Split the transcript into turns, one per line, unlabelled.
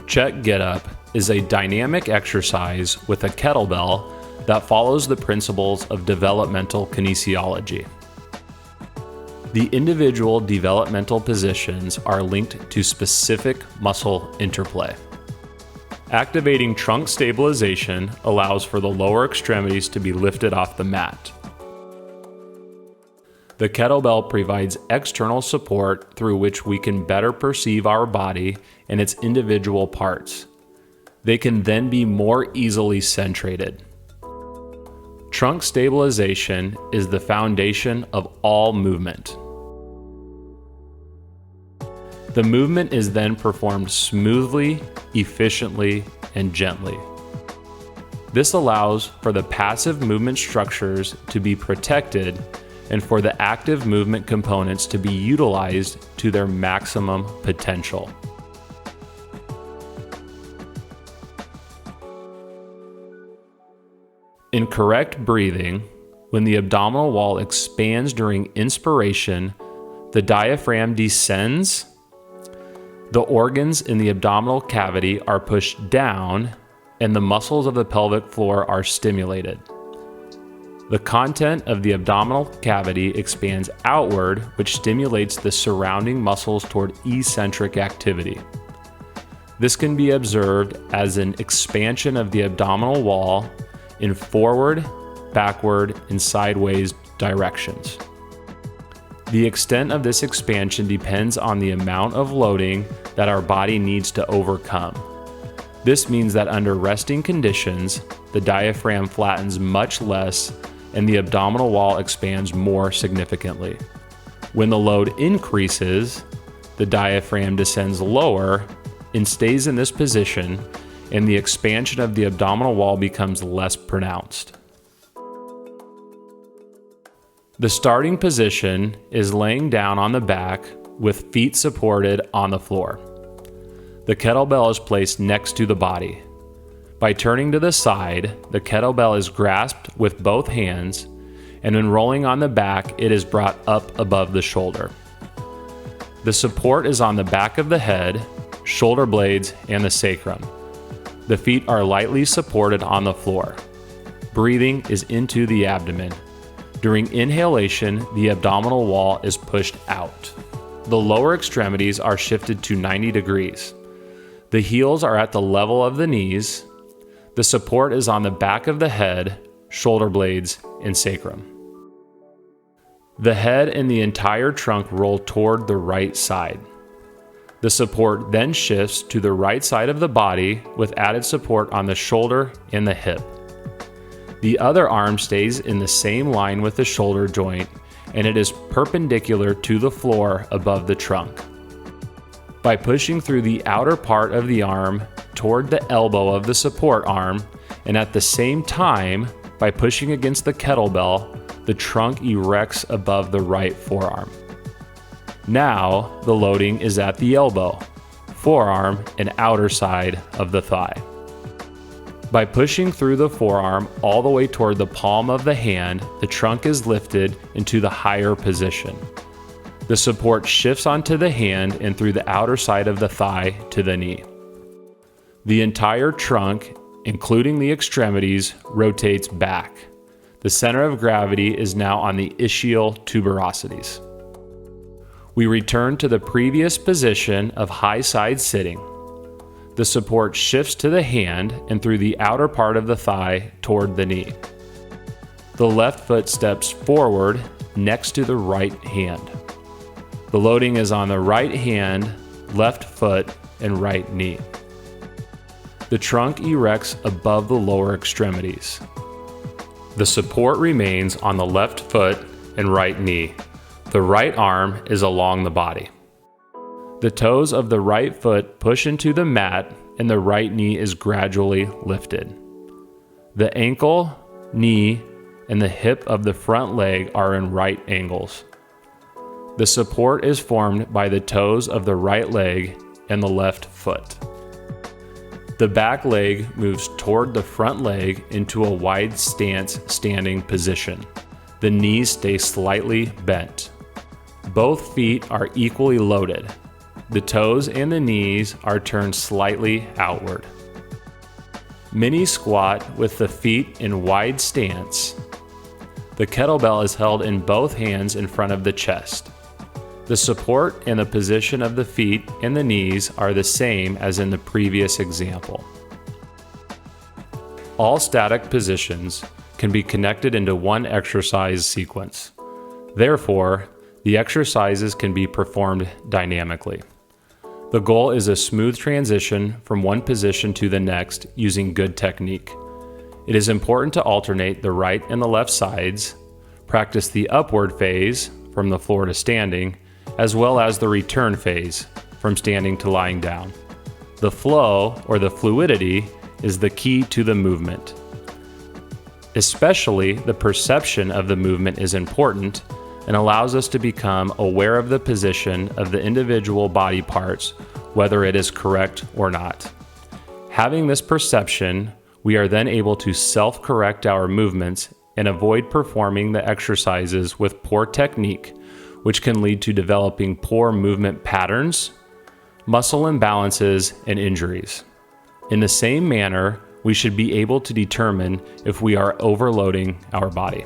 Czech Get Up is a dynamic exercise with a kettlebell that follows the principles of developmental kinesiology. The individual developmental positions are linked to specific muscle interplay. Activating trunk stabilization allows for the lower extremities to be lifted off the mat. The kettlebell provides external support through which we can better perceive our body and its individual parts. They can then be more easily centrated. Trunk stabilization is the foundation of all movement. The movement is then performed smoothly, efficiently, and gently. This allows for the passive movement structures to be protected and for the active movement components to be utilized to their maximum potential. In correct breathing, when the abdominal wall expands during inspiration, the diaphragm descends, the organs in the abdominal cavity are pushed down, and the muscles of the pelvic floor are stimulated. The content of the abdominal cavity expands outward, which stimulates the surrounding muscles toward eccentric activity. This can be observed as an expansion of the abdominal wall in forward, backward, and sideways directions. The extent of this expansion depends on the amount of loading that our body needs to overcome. This means that under resting conditions, the diaphragm flattens much less and the abdominal wall expands more significantly. When the load increases, the diaphragm descends lower and stays in this position, and the expansion of the abdominal wall becomes less pronounced. The starting position is laying down on the back with feet supported on the floor. The kettlebell is placed next to the body. By turning to the side, the kettlebell is grasped with both hands, and when rolling on the back, it is brought up above the shoulder. The support is on the back of the head, shoulder blades, and the sacrum. The feet are lightly supported on the floor. Breathing is into the abdomen. During inhalation, the abdominal wall is pushed out. The lower extremities are shifted to 90 degrees. The heels are at the level of the knees. The support is on the back of the head, shoulder blades, and sacrum. The head and the entire trunk roll toward the right side. The support then shifts to the right side of the body with added support on the shoulder and the hip. The other arm stays in the same line with the shoulder joint, and it is perpendicular to the floor above the trunk. By pushing through the outer part of the arm toward the elbow of the support arm, and at the same time, by pushing against the kettlebell, the trunk erects above the right forearm. Now, the loading is at the elbow, forearm, and outer side of the thigh. By pushing through the forearm all the way toward the palm of the hand, the trunk is lifted into the higher position. The support shifts onto the hand and through the outer side of the thigh to the knee. The entire trunk, including the extremities, rotates back. The center of gravity is now on the ischial tuberosities. We return to the previous position of high side sitting. The support shifts to the hand and through the outer part of the thigh toward the knee. The left foot steps forward next to the right hand. The loading is on the right hand, left foot, and right knee. The trunk erects above the lower extremities. The support remains on the left foot and right knee. The right arm is along the body. The toes of the right foot push into the mat and the right knee is gradually lifted. The ankle, knee, and the hip of the front leg are in right angles. The support is formed by the toes of the right leg and the left foot. The back leg moves toward the front leg into a wide stance standing position. The knees stay slightly bent. Both feet are equally loaded. the toes and the knees are turned slightly outward. Mini squat with the feet in wide stance. The kettlebell is held in both hands in front of the chest. The support and the position of the feet and the knees are the same as in the previous example. All static positions can be connected into one exercise sequence. Therefore, the exercises can be performed dynamically. The goal is a smooth transition from one position to the next using good technique. It is important to alternate the right and the left sides, practice the upward phase from the floor to standing, as well as the return phase from standing to lying down. The flow or the fluidity is the key to the movement. Especially the perception of the movement is important and allows us to become aware of the position of the individual body parts, whether it is correct or not. Having this perception, we are then able to self-correct our movements and avoid performing the exercises with poor technique, which can lead to developing poor movement patterns, muscle imbalances, and injuries. In the same manner, we should be able to determine if we are overloading our body.